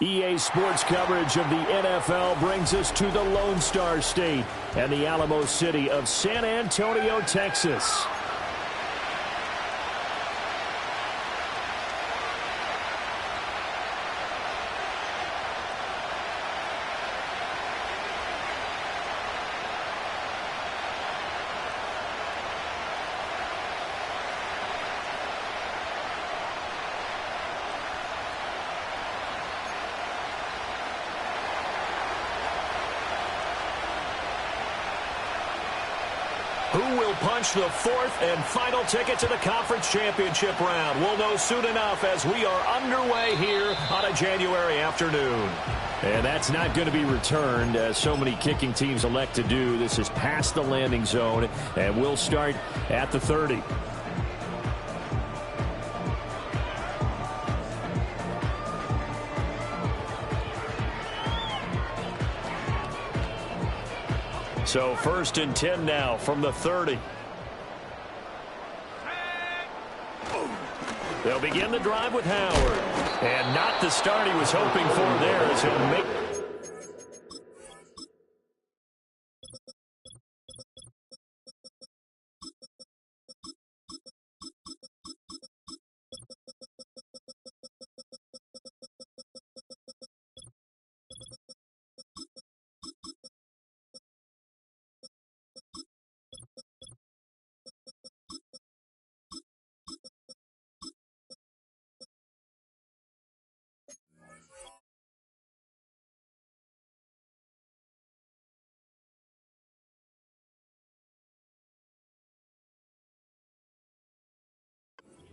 EA Sports coverage of the NFL brings us to the Lone Star State and the Alamo City of San Antonio, Texas. Who will punch the fourth and final ticket to the conference championship round? We'll know soon enough as we are underway here on a January afternoon. And that's not going to be returned, as so many kicking teams elect to do. This is past the landing zone, and we'll start at the 30. So 1st and 10 now from the 30. They'll begin the drive with Howard. And not the start he was hoping for there as he'll make...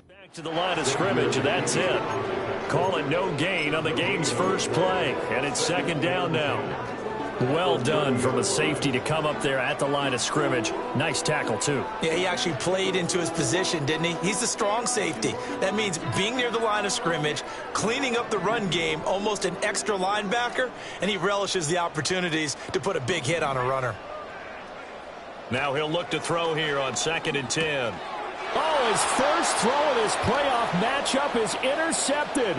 Back to the line of scrimmage, and that's it. Call it no gain on the game's first play, and it's 2nd down now. Well done from a safety to come up there at the line of scrimmage. Nice tackle, too. Yeah, he actually played into his position, didn't he? He's a strong safety. That means being near the line of scrimmage, cleaning up the run game, almost an extra linebacker, and he relishes the opportunities to put a big hit on a runner. Now he'll look to throw here on 2nd and 10. Oh, his first throw of this playoff matchup is intercepted.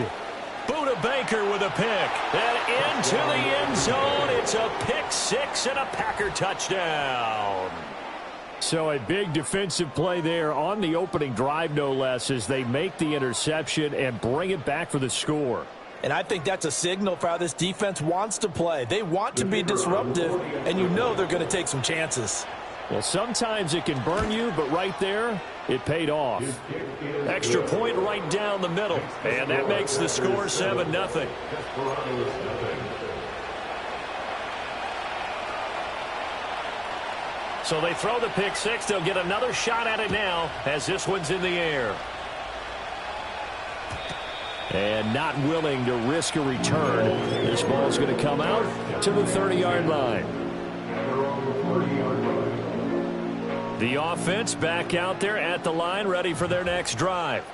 Buda Baker with a pick. And into the end zone. It's a pick six and a Packer touchdown. So a big defensive play there on the opening drive, no less, as they make the interception and bring it back for the score. And I think that's a signal for how this defense wants to play. They want to be disruptive, and you know they're going to take some chances. Well, sometimes it can burn you, but right there, it paid off. Extra point right down the middle, and that makes the score 7-0. So they throw the pick six. They'll get another shot at it now as this one's in the air. And not willing to risk a return. This ball's going to come out to the 30-yard line. The offense back out there at the line, ready for their next drive.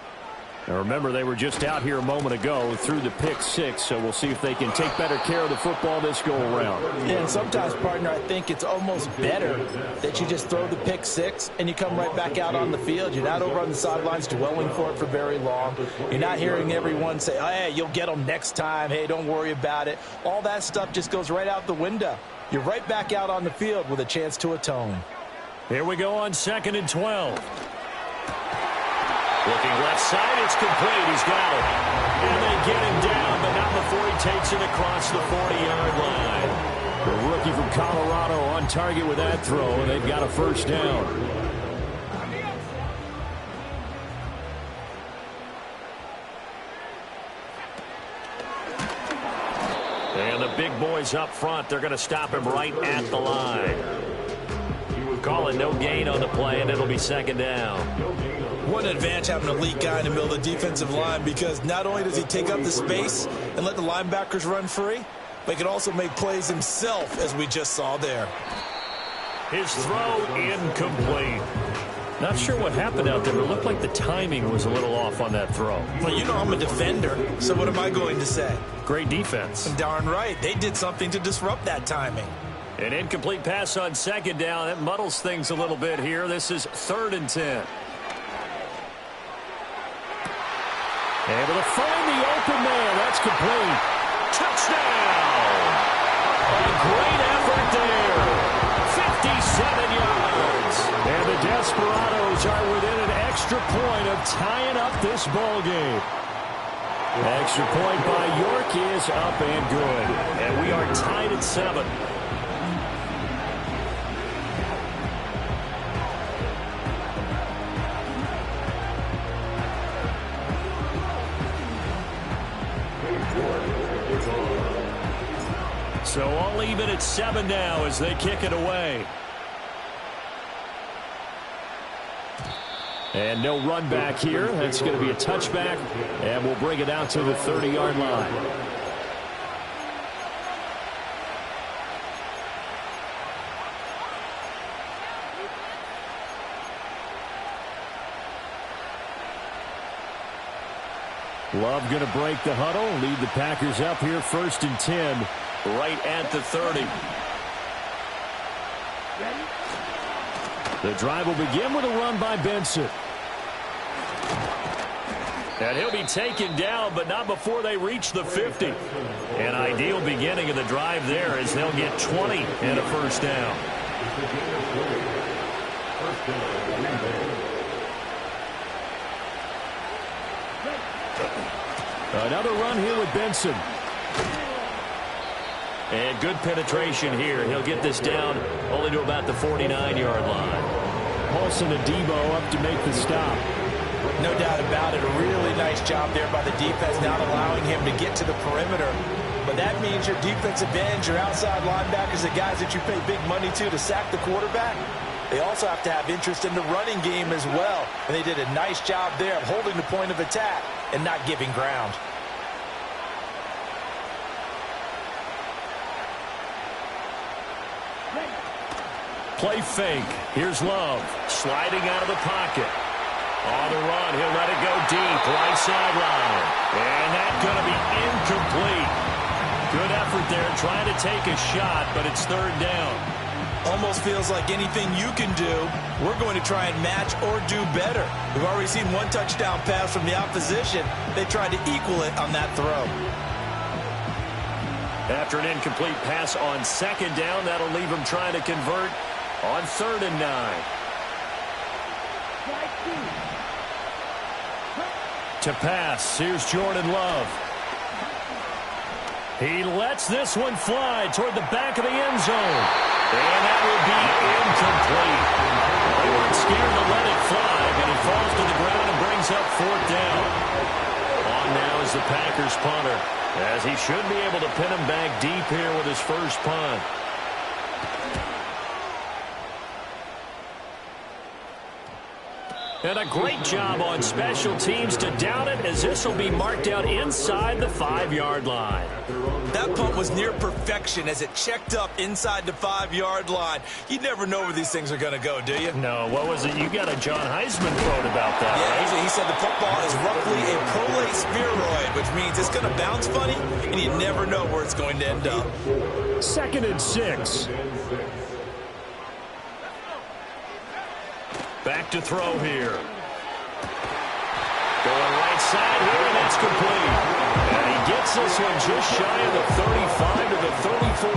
Now remember, they were just out here a moment ago through the pick six, so we'll see if they can take better care of the football this go-around. Yeah, and sometimes, partner, I think it's almost better that you just throw the pick six and you come right back out on the field. You're not over on the sidelines dwelling for it for very long. You're not hearing everyone say, oh, hey, you'll get them next time. Hey, don't worry about it. All that stuff just goes right out the window. You're right back out on the field with a chance to atone. Here we go on 2nd and 12. Looking left side, it's complete. He's got it. And they get him down, but not before he takes it across the 40-yard line. The rookie from Colorado on target with that throw, and they've got a first down. And the big boys up front, they're going to stop him right at the line. Call it no gain on the play, and it'll be 2nd down. What an advantage having an elite guy in the middle of the defensive line, because not only does he take up the space and let the linebackers run free, but he can also make plays himself, as we just saw there. His throw incomplete. Not sure what happened out there, but it looked like the timing was a little off on that throw. Well, you know I'm a defender, so what am I going to say? Great defense. Darn right. They did something to disrupt that timing. An incomplete pass on 2nd down. That muddles things a little bit here. This is 3rd and 10. Able to find the open man. That's complete. Touchdown! A great effort there. 57 yards. And the Desperados are within an extra point of tying up this ball game. Extra point by York is up and good. And we are tied at 7. So all even at 7 now as they kick it away. And no run back here. That's going to be a touchback. And we'll bring it out to the 30-yard line. Love going to break the huddle. Lead the Packers up here 1st and 10. Right at the 30. The drive will begin with a run by Benson. And he'll be taken down, but not before they reach the 50. An ideal beginning of the drive there as they'll get 20 and a first down. Another run here with Benson. And good penetration here. He'll get this down only to about the 49-yard line. Paulson and Debo up to make the stop. No doubt about it. A really nice job there by the defense, not allowing him to get to the perimeter. But that means your defensive ends, your outside linebackers, the guys that you pay big money to sack the quarterback, they also have to have interest in the running game as well. And they did a nice job there of holding the point of attack and not giving ground. Play fake. Here's Love. Sliding out of the pocket. On the run, he'll let it go deep. Right sideline. And that's going to be incomplete. Good effort there trying to take a shot, but it's 3rd down. Almost feels like anything you can do, we're going to try and match or do better. We've already seen one touchdown pass from the opposition. They tried to equal it on that throw. After an incomplete pass on 2nd down, that'll leave him trying to convert on 3rd and 9. To pass, here's Jordan Love. He lets this one fly toward the back of the end zone. And that will be incomplete. They weren't scared to let it fly, but he falls to the ground and brings up 4th down. On now is the Packers punter, as he should be able to pin him back deep here with his first punt. And a great job on special teams to down it, as this will be marked out inside the 5-yard line. That punt was near perfection as it checked up inside the 5-yard line. You never know where these things are going to go, do you? No, what was it? You got a John Heisman quote about that, yeah, right? He said the football is roughly a prolate spheroid, which means it's going to bounce funny, and you never know where it's going to end up. 2nd and 6. Back to throw here. Going right side here, and it's complete. And he gets this one just shy of the 35 to the 34.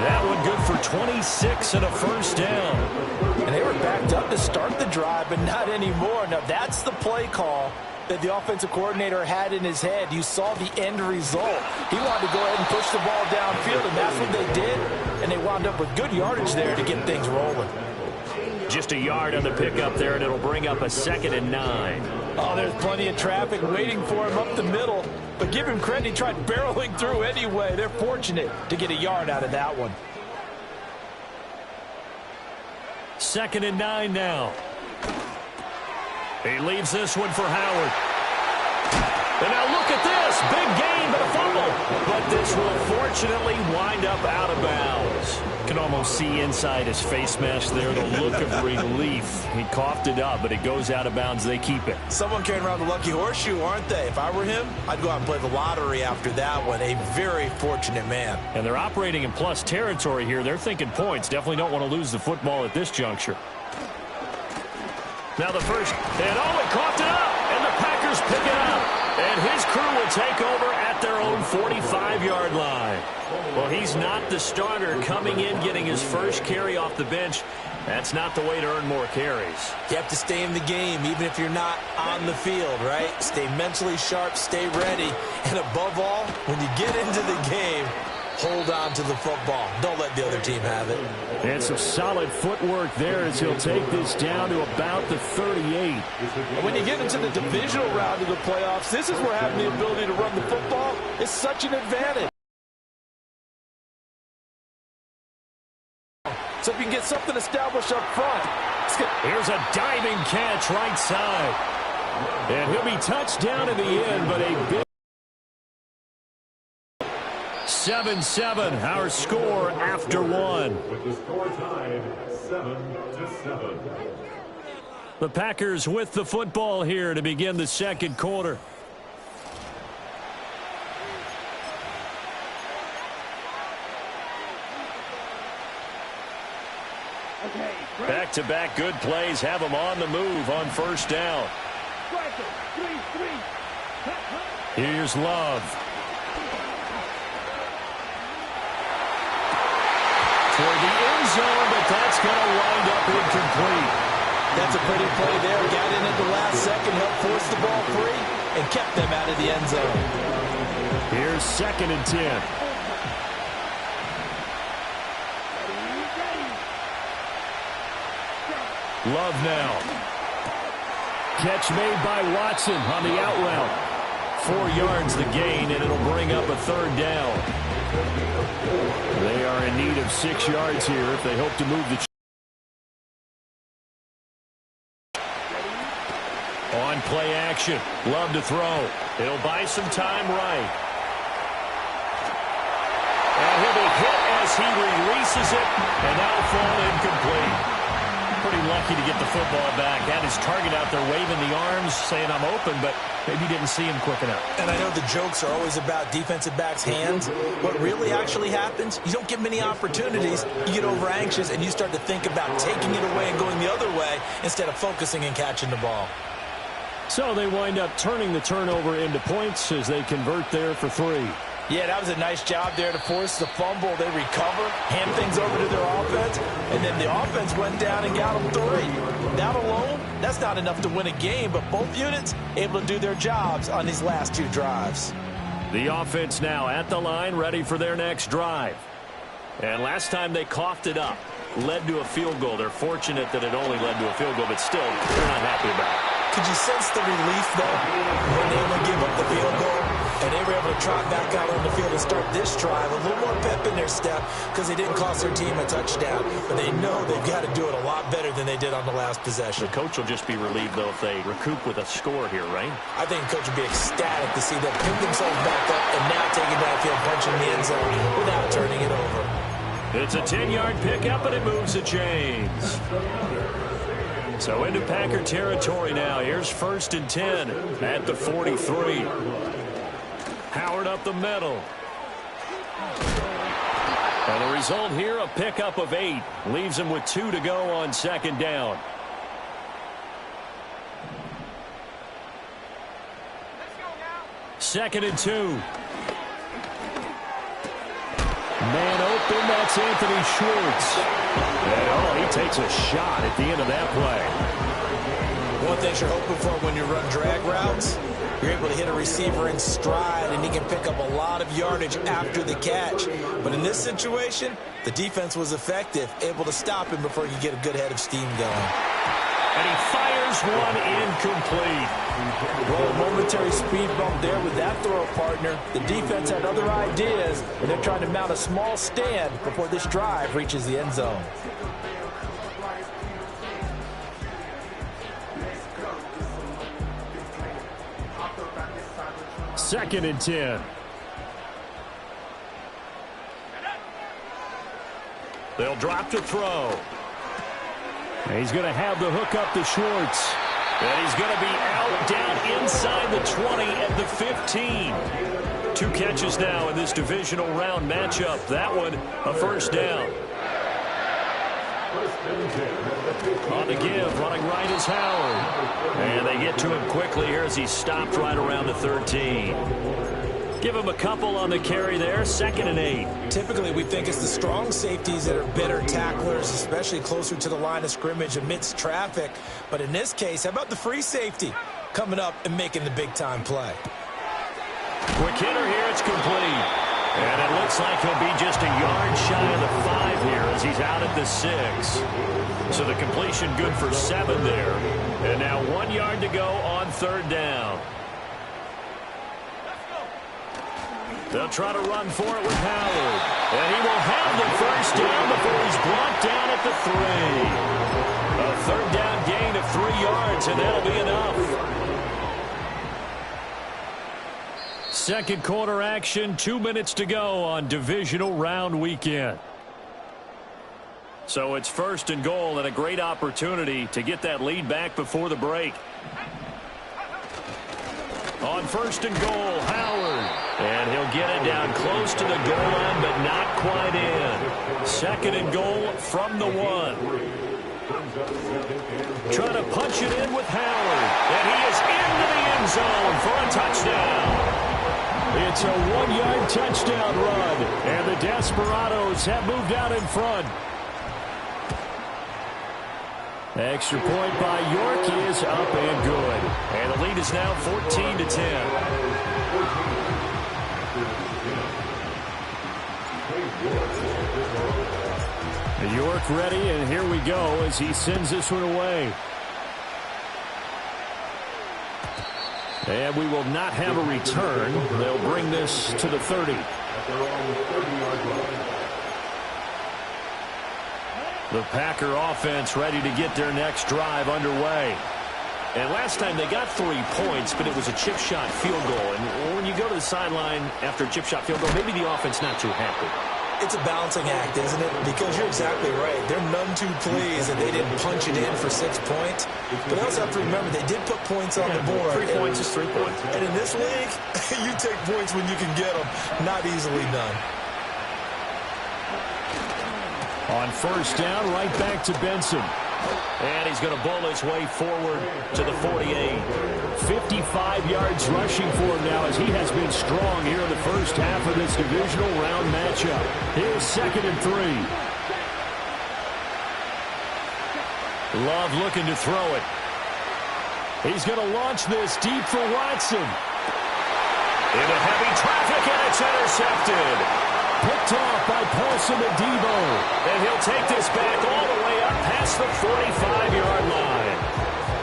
That one good for 26 and a first down. And they were backed up to start the drive, but not anymore. Now, that's the play call that the offensive coordinator had in his head. You saw the end result. He wanted to go ahead and push the ball downfield, and that's what they did. And they wound up with good yardage there to get things rolling. Just a yard on the pickup there, and it'll bring up a 2nd and 9. Oh, there's plenty of traffic waiting for him up the middle. But give him credit, he tried barreling through anyway. They're fortunate to get a yard out of that one. 2nd and 9 now. He leaves this one for Howard. And now look at this. Big gain, but a fumble. But this will fortunately wind up out of bounds. Can almost see inside his face mask there the look of relief. He coughed it up, but it goes out of bounds. They keep it. Someone carrying around the lucky horseshoe, aren't they? If I were him, I'd go out and play the lottery after that one. A very fortunate man. And they're operating in plus territory here. They're thinking points. Definitely don't want to lose the football at this juncture. Now the first, and he coughed it up, and the Packers pick it up. And his crew will take over at their own 45-yard line. Well, he's not the starter coming in, getting his first carry off the bench. That's not the way to earn more carries. You have to stay in the game, even if you're not on the field, right? Stay mentally sharp, stay ready. And above all, when you get into the game, hold on to the football. Don't let the other team have it. And some solid footwork there as he'll take this down to about the 38. When you get into the divisional round of the playoffs, this is where having the ability to run the football is such an advantage. So if you can get something established up front. Here's a diving catch right side. And he'll be touched down in the end, but a big 7-7, our score after one. With the score tied 7-7. The Packers with the football here to begin the second quarter. Back-to-back good plays have them on the move on first down. Here's Love. Toward the end zone, but that's going to wind up incomplete. That's a pretty play there. Got in at the last second, helped force the ball free, and kept them out of the end zone. Here's 2nd and 10. Love now. Catch made by Watson on the out route. 4 yards the gain, and it'll bring up a 3rd down. They are in need of 6 yards here if they hope to move the on play action. Love to throw. It'll buy some time right. And he'll be hit as he releases it, and that'll fall incomplete. Pretty lucky to get the football back. Had his target out there waving the arms, saying I'm open, but maybe didn't see him quick enough. And I know the jokes are always about defensive backs' hands. What really actually happens, you don't get many opportunities. You get over anxious, and you start to think about taking it away and going the other way instead of focusing and catching the ball. So they wind up turning the turnover into points as they convert there for 3. Yeah, that was a nice job there to force the fumble. They recover, hand things over to their offense, and then the offense went down and got them 3. That alone, that's not enough to win a game, but both units able to do their jobs on these last 2 drives. The offense now at the line, ready for their next drive. And last time they coughed it up, led to a field goal. They're fortunate that it only led to a field goal, but still, they're not happy about it. Could you sense the relief, though, when they would give up the field goal? And they were able to trot back out on the field and start this drive. A little more pep in their step because they didn't cost their team a touchdown. But they know they've got to do it a lot better than they did on the last possession. The coach will just be relieved, though, if they recoup with a score here, right? I think the coach will be ecstatic to see them pick themselves back up and now take it downfield, punching the end zone without turning it over. It's a 10-yard pickup, and it moves the chains. So into Packer territory now. Here's 1st and 10 at the 43. Howard up the middle. And the result here, a pickup of 8. Leaves him with 2 to go on 2nd down. Second and 2. Man open, that's Anthony Schwartz. And, he takes a shot at the end of that play. One thing you're hoping for when you run drag routes, you're able to hit a receiver in stride, and he can pick up a lot of yardage after the catch. But in this situation, the defense was effective, able to stop him before he could get a good head of steam going. And he fires one incomplete. Well, a momentary speed bump there with that throw, partner. The defense had other ideas, and they're trying to mount a small stand before this drive reaches the end zone. Second and 10. They'll drop to throw. And he's going to have the hook up to Schwartz. And he's going to be out down inside the 20 at the 15. 2 catches now in this divisional round matchup. That one, a first down. On the give, running right is Howard. And they get to him quickly here as he stopped right around the 13. Give him a couple on the carry there, 2nd and 8. Typically, we think it's the strong safeties that are better tacklers, especially closer to the line of scrimmage amidst traffic. But in this case, how about the free safety coming up and making the big-time play? Quick hitter here, it's complete. And it looks like he'll be just a yard shy of the 5 here as he's out at the 6. So the completion good for 7 there. And now 1 yard to go on 3rd down. They'll try to run for it with Howard. And he will have the 1st down before he's brought down at the 3. A 3rd down gain of 3 yards, and that'll be enough. Second quarter action, 2 minutes to go on divisional round weekend. So it's 1st and goal and a great opportunity to get that lead back before the break. On 1st and goal, Howard. And he'll get it down close to the goal line, but not quite in. 2nd and goal from the 1. Trying to punch it in with Howard. And he is into the end zone for a touchdown. It's a 1-yard touchdown run. And the Desperados have moved out in front. Extra point by York is up and good. And the lead is now 14-10. York ready, and here we go as he sends this one away. And we will not have a return. They'll bring this to the 30. The Packer offense ready to get their next drive underway. And last time they got 3 points, but it was a chip shot field goal. And when you go to the sideline after a chip shot field goal, maybe the offense not too happy. It's a balancing act, isn't it? Because you're exactly right. They're none too pleased that they didn't punch it in for 6 points. But I also have to remember they did put points on the board. 3 points is 3 points. And in this league, you take points when you can get them. Not easily done. On 1st down, right back to Benson. And he's going to bowl his way forward to the 48. 55 yards rushing for him now as he has been strong here in the first half of this divisional round matchup. Here's 2nd and 3. Love looking to throw it. He's going to launch this deep for Watson. Into heavy traffic, and it's intercepted. Picked off by Paulson Adebo. And he'll take this back all the way up past the 45-yard line.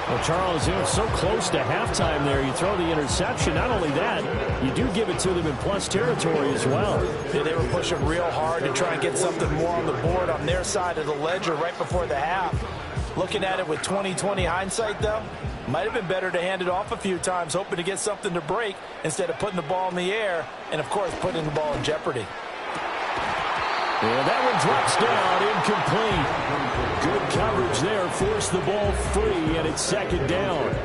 Well, Charles, you know, so close to halftime there. You throw the interception. Not only that, you do give it to them in plus territory as well. Yeah, they were pushing real hard to try and get something more on the board on their side of the ledger right before the half. Looking at it with 20/20 hindsight, though, might have been better to hand it off a few times, hoping to get something to break instead of putting the ball in the air and, of course, putting the ball in jeopardy. And that one drops down, incomplete. Good coverage there, forced the ball free, and it's 2nd down.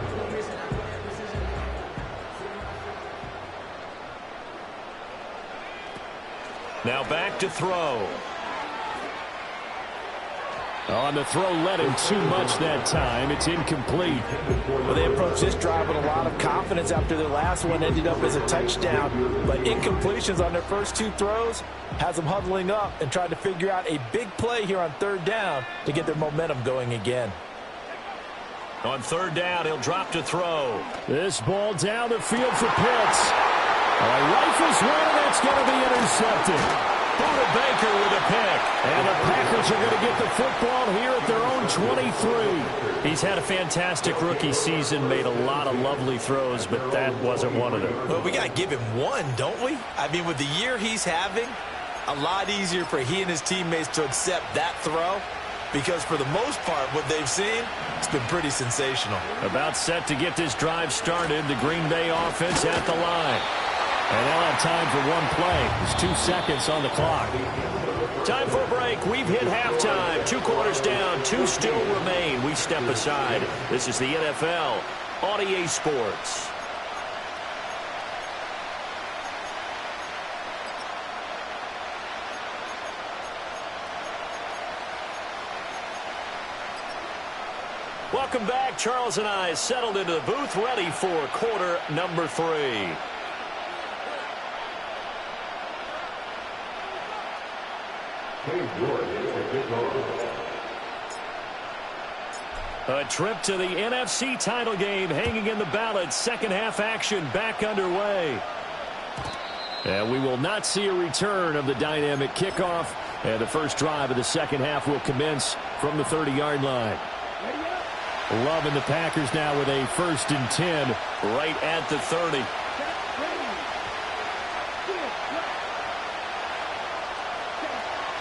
Now back to throw. On the throw, led him too much that time. It's incomplete. Well, they approached this drive with a lot of confidence after their last one ended up as a touchdown. But incompletions on their first 2 throws has them huddling up and trying to figure out a big play here on 3rd down to get their momentum going again. On 3rd down, he'll drop to throw. This ball down the field for Pitts. Rifles one, and that's going to be intercepted. Buda Baker with a pick. And the Packers are going to get the football here at their own 23. He's had a fantastic rookie season, made a lot of lovely throws, but that wasn't one of them. Well, we got to give him one, don't we? I mean, with the year he's having, a lot easier for he and his teammates to accept that throw, because for the most part, what they've seen, it's been pretty sensational. About set to get this drive started, the Green Bay offense at the line. And they'll have time for one play. There's 2 seconds on the clock. Time for a break. We've hit halftime. 2 quarters down. 2 still remain. We step aside. This is the NFL on EA Sports. Welcome back. Charles and I settled into the booth ready for quarter number 3. A trip to the NFC title game hanging in the balance. Second half action back underway. And we will not see a return of the dynamic kickoff. And the first drive of the second half will commence from the 30-yard line. Loving the Packers now with a 1st and 10 right at the 30.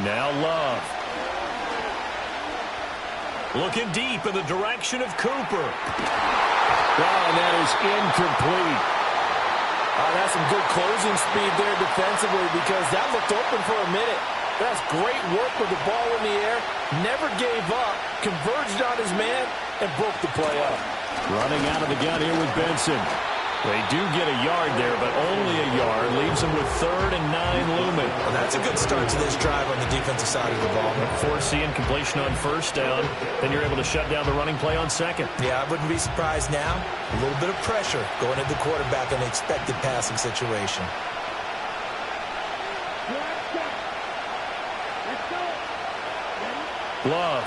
Now Love. Looking deep in the direction of Cooper. Wow, and that is incomplete. That's some good closing speed there defensively because that looked open for a minute. That's great work with the ball in the air. Never gave up. Converged on his man and broke the play up. Running out of the gun here with Benson. They do get a yard there, but only a yard. Leaves them with 3rd and 9 looming. Well, that's a good start to this drive on the defensive side of the ball. Forcing completion on 1st down. Then you're able to shut down the running play on 2nd. Yeah, I wouldn't be surprised now. A little bit of pressure going at the quarterback in the expected passing situation. Love.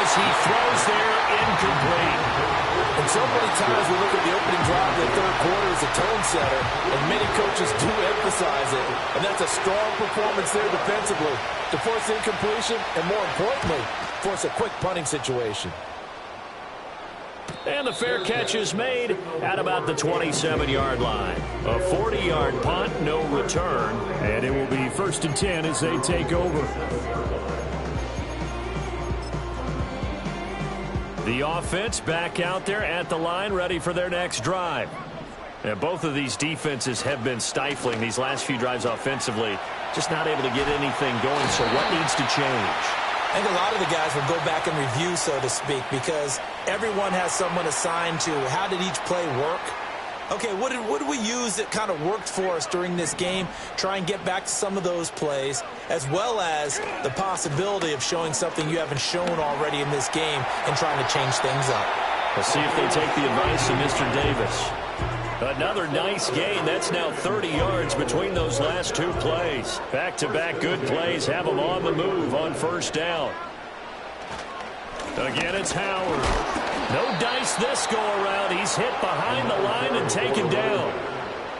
He throws there, incomplete. And so many times we look at the opening drive of the 3rd quarter as a tone setter, and many coaches do emphasize it. And that's a strong performance there defensively to force incompletion and, more importantly, force a quick punting situation. And the fair catch is made at about the 27-yard line. A 40-yard punt, no return. And it will be 1st and 10 as they take over. The offense back out there at the line, ready for their next drive. And both of these defenses have been stifling these last few drives offensively. Just not able to get anything going, so what needs to change? I think a lot of the guys will go back and review, so to speak, because everyone has someone assigned to how did each play work. Okay, what did we use that kind of worked for us during this game? Try and get back to some of those plays, as well as the possibility of showing something you haven't shown already in this game and trying to change things up. Let's see if they take the advice of Mr. Davis. Another nice gain. That's now 30 yards between those last 2 plays. Back-to-back good plays have them on the move on 1st down. Again, it's Howard. No dice this go-around. He's hit behind the line and taken down.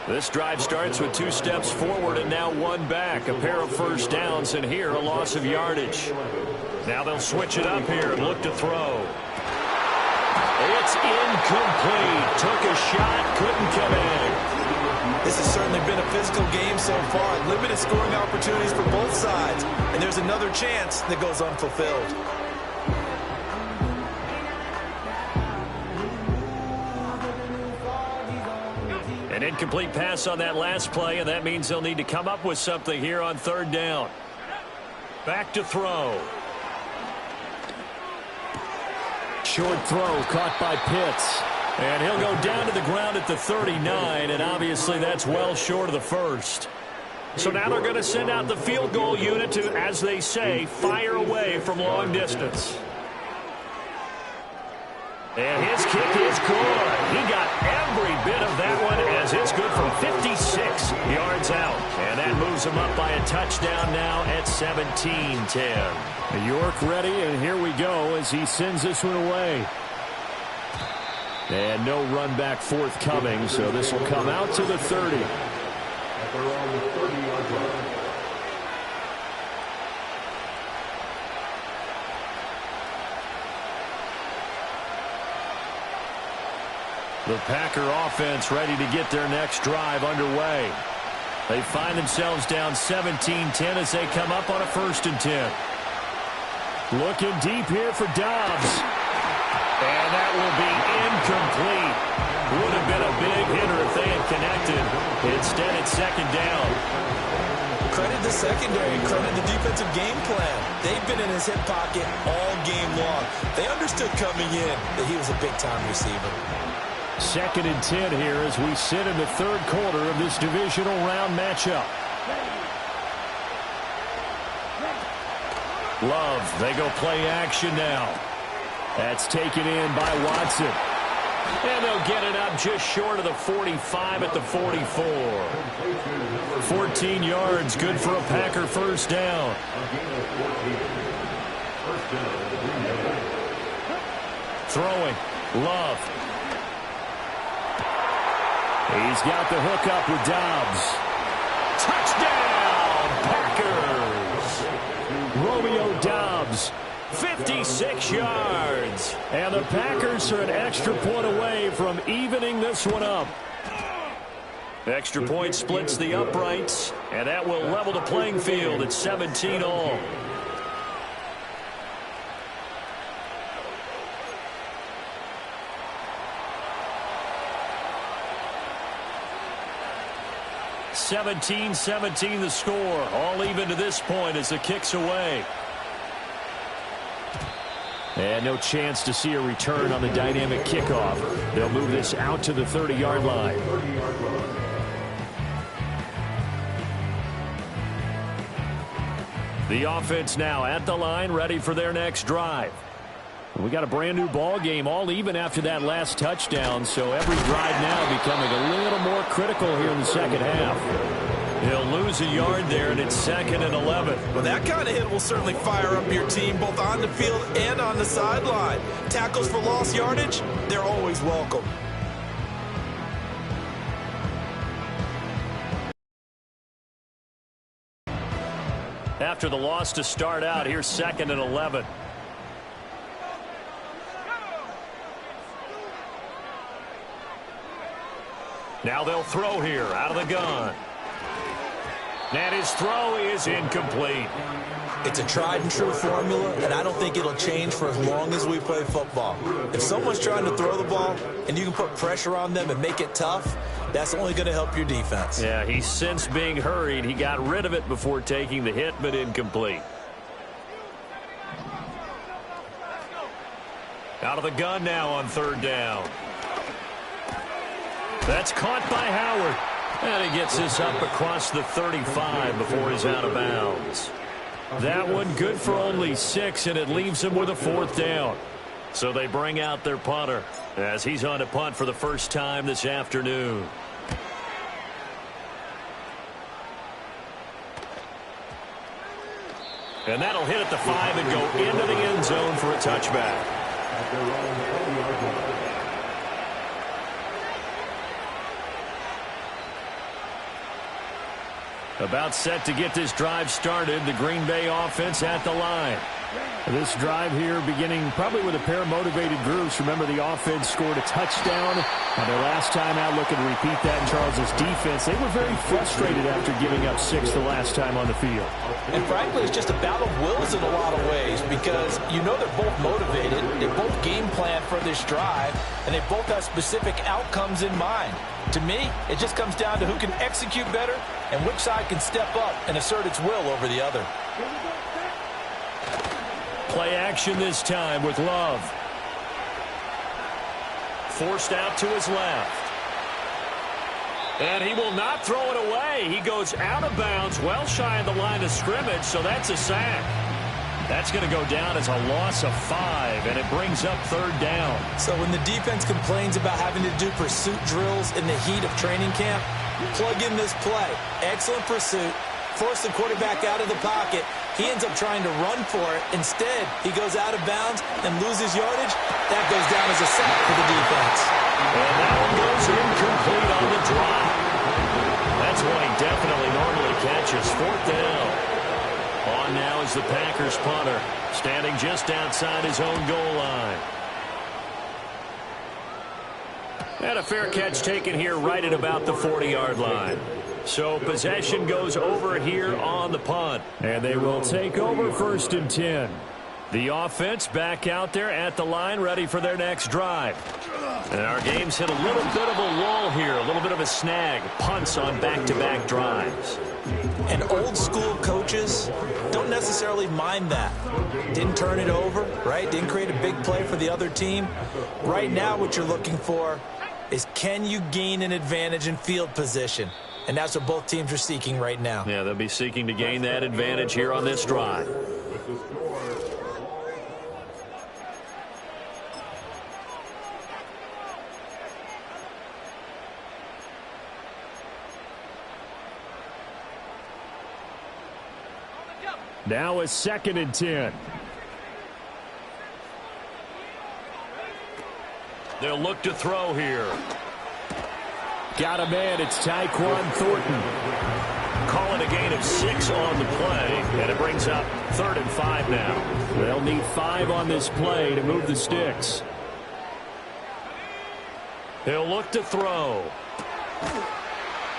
This drive starts with 2 steps forward and now 1 back. A pair of 1st downs, and here a loss of yardage. Now they'll switch it up here and look to throw. It's incomplete. Took a shot, couldn't come in. This has certainly been a physical game so far. Limited scoring opportunities for both sides. And there's another chance that goes unfulfilled. An incomplete pass on that last play, and that means they'll need to come up with something here on 3rd down. Back to throw. Short throw caught by Pitts. And he'll go down to the ground at the 39, and obviously that's well short of the 1st. So now they're going to send out the field goal unit to, as they say, fire away from long distance. And his kick is good. He got every bit of that one as it's good from 56 yards out. And that moves him up by a touchdown now at 17-10. York ready, and here we go as he sends this one away. And no run back forthcoming, so this will come out to the 30. The Packer offense ready to get their next drive underway. They find themselves down 17-10 as they come up on a 1st and 10. Looking deep here for Dobbs. And that will be incomplete. Would have been a big hitter if they had connected. Instead, it's 2nd down. Credit the secondary, credit the defensive game plan. They've been in his hip pocket all game long. They understood coming in that he was a big-time receiver. 2nd and 10 here as we sit in the 3rd quarter of this divisional round matchup. Love, they go play action now. That's taken in by Watson. And they'll get it up just short of the 45 at the 44. 14 yards, good for a Packer first down. Throwing, Love. He's got the hook up with Dobbs. Touchdown, Packers! Romeo Dobbs, 56 yards. And the Packers are an extra point away from evening this one up. Extra point splits the uprights, and that will level the playing field at 17 all. (17-17) the score. All even to this point as the kick's away. And no chance to see a return on the dynamic kickoff. They'll move this out to the 30-yard line. The offense now at the line, ready for their next drive. We got a brand new ball game, all even after that last touchdown, so every drive now becoming a little more critical here in the second half. He'll lose a yard there, and it's 2nd and 11. Well, that kind of hit will certainly fire up your team both on the field and on the sideline. Tackles for lost yardage, they're always welcome. After the loss to start out, here's 2nd and 11. Now they'll throw here out of the gun. And his throw is incomplete. It's a tried and true formula, and I don't think it'll change for as long as we play football. If someone's trying to throw the ball and you can put pressure on them and make it tough, that's only going to help your defense. Yeah, he's since being hurried. He got rid of it before taking the hit, but incomplete. Out of the gun now on 3rd down. That's caught by Howard. And he gets this up across the 35 before he's out of bounds. That one good for only 6, and it leaves him with a 4th down. So they bring out their punter as he's on to punt for the first time this afternoon. And that'll hit at the 5 and go into the end zone for a touchback. About set to get this drive started. The Green Bay offense at the line. This drive here beginning probably with a pair of motivated groups. Remember, the offense scored a touchdown on their last time out, looking to repeat that in Charles's defense. They were very frustrated after giving up 6 the last time on the field. And frankly, it's just a battle of wills in a lot of ways, because you know they're both motivated, they both game plan for this drive, and they both have specific outcomes in mind. To me, it just comes down to who can execute better and which side can step up and assert its will over the other. Play action this time with Love. Forced out to his left. And he will not throw it away. He goes out of bounds, well shy of the line of scrimmage, so that's a sack. That's going to go down as a loss of 5, and it brings up 3rd down. So when the defense complains about having to do pursuit drills in the heat of training camp, plug in this play. Excellent pursuit. Force the quarterback out of the pocket. He ends up trying to run for it. Instead, he goes out of bounds and loses yardage. That goes down as a sack for the defense. And that one goes incomplete on the drop. That's one he definitely normally catches. 4th down. On now is the Packers punter, standing just outside his own goal line. And a fair catch taken here right at about the 40-yard line. So possession goes over here on the punt. And they will take over 1st and 10. The offense back out there at the line, ready for their next drive. And our game's hit a little bit of a wall here, a little bit of a snag. Punts on back-to-back drives. And old school coaches don't necessarily mind that. Didn't turn it over, right? Didn't create a big play for the other team. Right now what you're looking for is, can you gain an advantage in field position? And that's what both teams are seeking right now. Yeah, they'll be seeking to gain that advantage here on this drive. Now a 2nd and 10. They'll look to throw here. Got a man. It's Tyquan Thornton. Calling a gain of 6 on the play, and it brings up 3rd and 5 now. They'll need 5 on this play to move the sticks. He'll look to throw.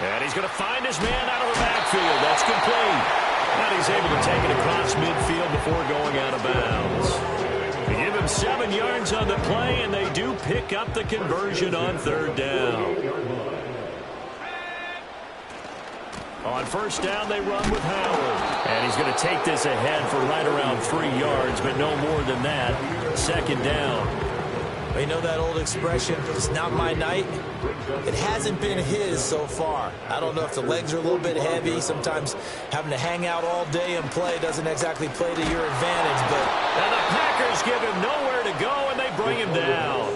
And he's going to find his man out of the backfield. That's complete. And he's able to take it across midfield before going out of bounds. They give him 7 yards on the play, and they do pick up the conversion on 3rd down. On 1st down, they run with Howard. And he's going to take this ahead for right around 3 yards, but no more than that. 2nd down. You know that old expression, it's not my night? It hasn't been his so far. I don't know if the legs are a little bit heavy. Sometimes having to hang out all day and play doesn't exactly play to your advantage. But and the Packers give him nowhere to go, and they bring him down.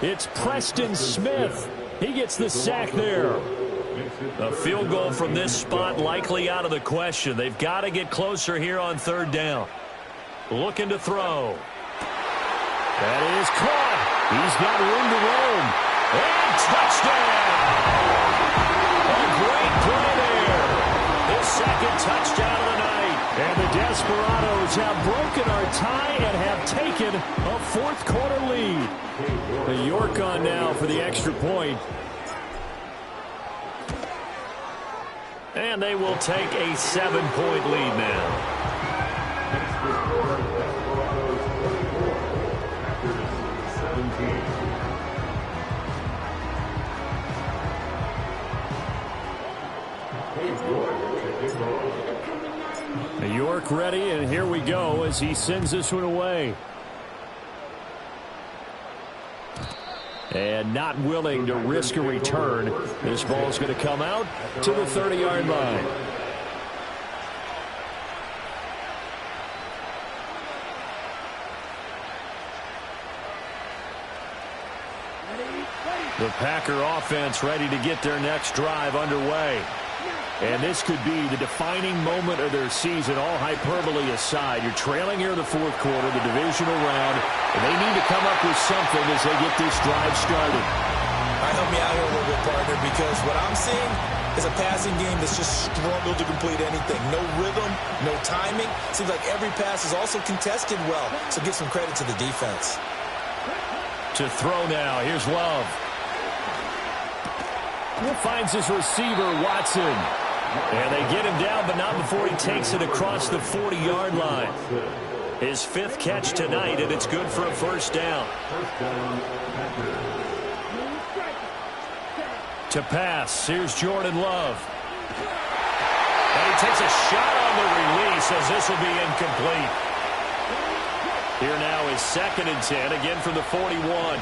It's Preston Smith. He gets the sack there. A field goal from this spot likely out of the question. They've got to get closer here on 3rd down. Looking to throw. That is caught. He's got room to roam. And touchdown! A great play there. His 2nd touchdown of the night. And the Desperados have broken our tie and have taken a 4th quarter lead. The York on now for the extra point. And they will take a 7-point lead now. York ready, and here we go as he sends this one away. And not willing to risk a return. This ball's going to come out to the 30-yard line. The Packer offense ready to get their next drive underway. And this could be the defining moment of their season, all hyperbole aside. You're trailing here in the 4th quarter, the divisional round, and they need to come up with something as they get this drive started. All right, help me out here a little bit, partner, because what I'm seeing is a passing game that's just struggled to complete anything. No rhythm, no timing. Seems like every pass is also contested well, so give some credit to the defense. To throw now, here's Love. Finds his receiver, Watson. And they get him down, but not before he takes it across the 40-yard line. His 5th catch tonight, and it's good for a 1st down. To pass, here's Jordan Love. And he takes a shot on the release as this will be incomplete. Here now is 2nd and 10, again from the 41.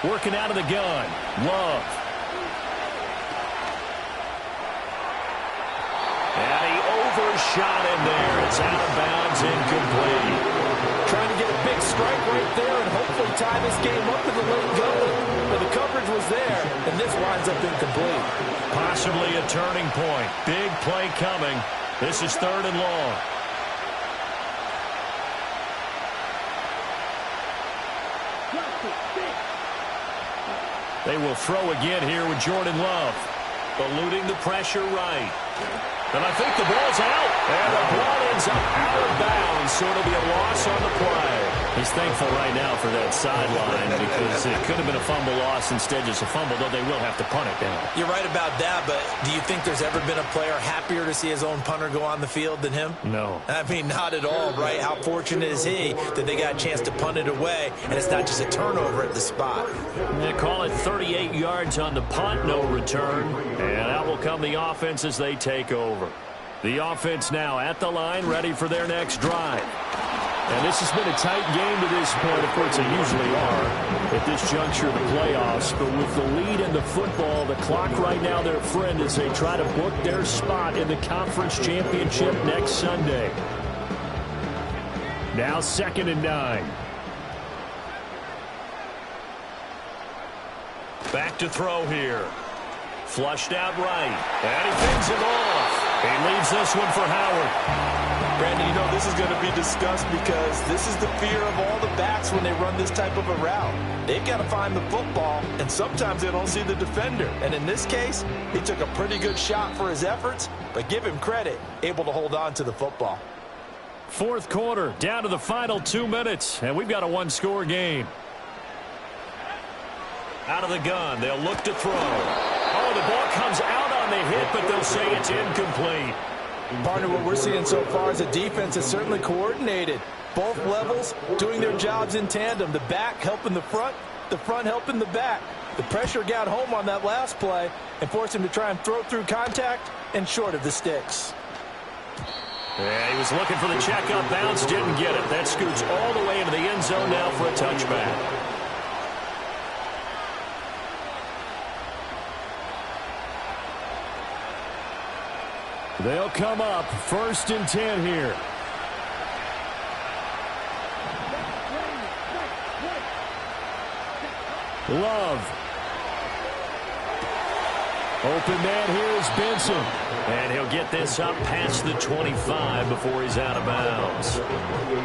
Working out of the gun. Love. And he overshot him there. It's out of bounds, incomplete. Trying to get a big strike right there and hopefully tie this game up in the late going. But the coverage was there, and this winds up incomplete. Possibly a turning point. Big play coming. This is 3rd and long. They will throw again here with Jordan Love. Eluding the pressure right. And I think the ball's out. And the ball ends up out of bounds, so it'll be a loss on the play. He's thankful right now for that sideline because it could have been a fumble loss, instead just a fumble, though they will have to punt it down. You're right about that, but do you think there's ever been a player happier to see his own punter go on the field than him? No. I mean, not at all, right? How fortunate is he that they got a chance to punt it away, and it's not just a turnover at the spot. They call it 38 yards on the punt, no return. And out will come the offense as they take over. The offense now at the line, ready for their next drive. And this has been a tight game to this point. Of course, they usually are at this juncture of the playoffs. But with the lead in the football, the clock right now their friend as they try to book their spot in the conference championship next Sunday. Now 2nd and 9. Back to throw here. Flushed out right. And he fends him off. He leaves this one for Howard. Brandon, you know this is going to be discussed because this is the fear of all the backs when they run this type of a route. They've got to find the football, and sometimes they don't see the defender. And in this case, he took a pretty good shot for his efforts, but give him credit, able to hold on to the football. Fourth quarter, down to the final 2 minutes, and we've got a one-score game. Out of the gun, they'll look to throw. Oh, the ball comes out on the hit, but they'll say it's incomplete. Partner, what we're seeing so far is a defense is certainly coordinated. Both levels doing their jobs in tandem. The back helping the front helping the back. The pressure got home on that last play and forced him to try and throw through contact and short of the sticks. Yeah, he was looking for the check-up bounce, didn't get it. That scoots all the way into the end zone now for a touchback. They'll come up 1st and 10 here. Love. Open man here is Benson. And he'll get this up past the 25 before he's out of bounds.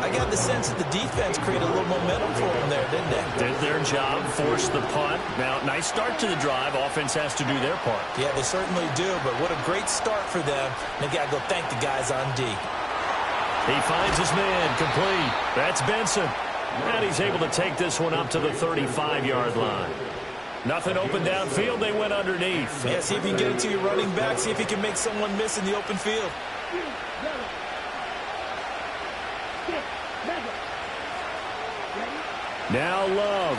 I got the sense that the defense created a little momentum for him there, didn't they? Did their job, forced the punt. Now, nice start to the drive. Offense has to do their part. Yeah, they certainly do, but what a great start for them. They got to go thank the guys on D. He finds his man, complete. That's Benson. And he's able to take this one up to the 35-yard line. Nothing open downfield. They went underneath. Yeah, see if you can get it to your running back. See if you can make someone miss in the open field. Now Love.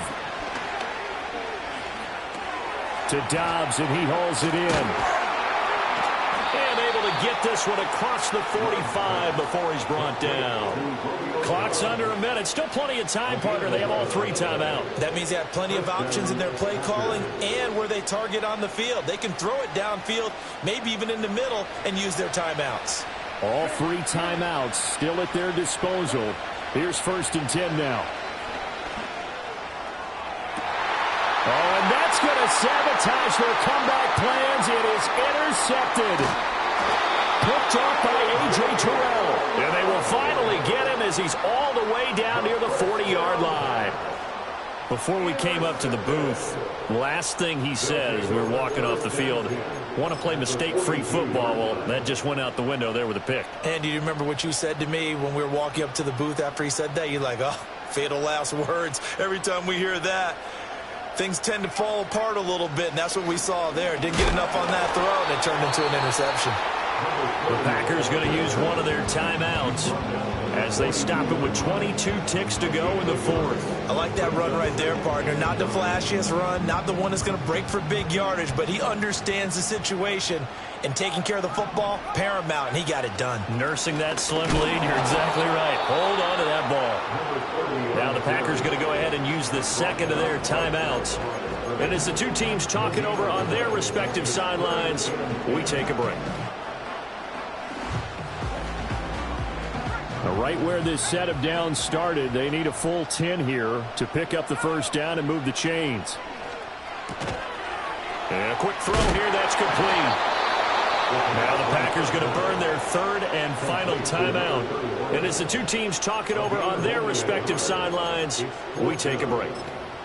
To Dobbs, and he hauls it in. And able to get this one across the 45 before he's brought down. Clock's under a minute. Still plenty of time, partner. They have all 3 timeouts. That means they have plenty of options in their play calling and where they target on the field. They can throw it downfield, maybe even in the middle, and use their timeouts. All 3 timeouts still at their disposal. Here's 1st and 10 now. Oh, and that's going to sabotage their comeback plans. It is intercepted. Picked off by A.J. Terrell. And they will finally get him as he's all the way down near the 40-yard line. Before we came up to the booth, last thing he said as we were walking off the field, want to play mistake-free football. Well, that just went out the window there with a pick. And do you remember what you said to me when we were walking up to the booth after he said that? You're like, oh, fatal last words. Every time we hear that, things tend to fall apart a little bit, and that's what we saw there. Didn't get enough on that throw, and it turned into an interception. The Packers going to use one of their timeouts as they stop it with 22 ticks to go in the 4th. I like that run right there, partner. Not the flashiest run, not the one that's going to break for big yardage, but he understands the situation, and taking care of the football, paramount, and he got it done. Nursing that slim lead, you're exactly right. Hold on to that ball. Now the Packers going to go ahead and use the second of their timeouts. And as the 2 teams talk it over on their respective sidelines, we take a break. Right where this set of downs started, they need a full 10 here to pick up the 1st down and move the chains. And a quick throw here, that's complete. Now the Packers going to burn their 3rd and final timeout. And as the 2 teams talk it over on their respective sidelines, we take a break.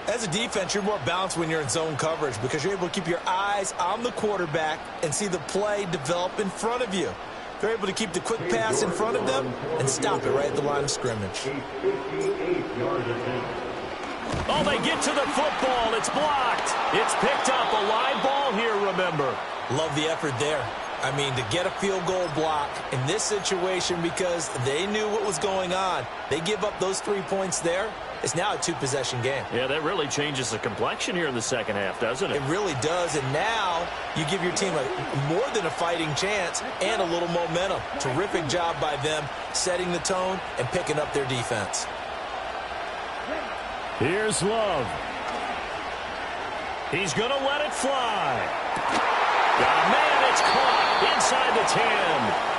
As a defense, you're more balanced when you're in zone coverage because you're able to keep your eyes on the quarterback and see the play develop in front of you. They're able to keep the quick pass in front of them and stop it right at the line of scrimmage. Oh, they get to the football. It's blocked. It's picked up. A live ball here, remember. Love the effort there. I mean, to get a field goal block in this situation because they knew what was going on. They give up those 3 points there. It's now a 2-possession game. Yeah, that really changes the complexion here in the second half, doesn't it? It really does, and now you give your team more than a fighting chance and a little momentum. Terrific job by them setting the tone and picking up their defense. Here's Love. He's going to let it fly. Oh, man, it's caught inside the 10.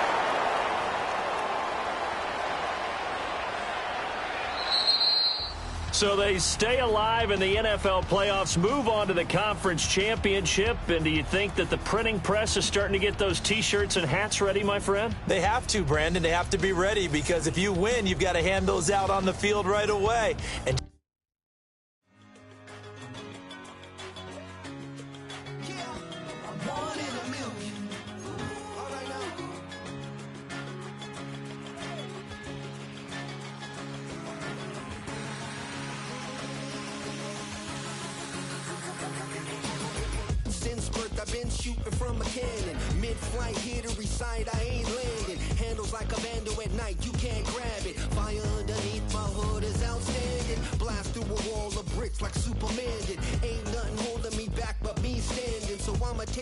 So they stay alive in the NFL playoffs, move on to the conference championship. And do you think that the printing press is starting to get those T-shirts and hats ready, my friend? They have to, Brandon. They have to be ready because if you win, you've got to hand those out on the field right away. And since birth, I've been shooting from a cannon. Mid-flight, here to recite, I ain't landing. Handles like a vandal at night, you can't grab it. Fire underneath my hood is outstanding. Blast through a wall of bricks like Superman did. Ain't nothing holding me back but me standing. So I'ma take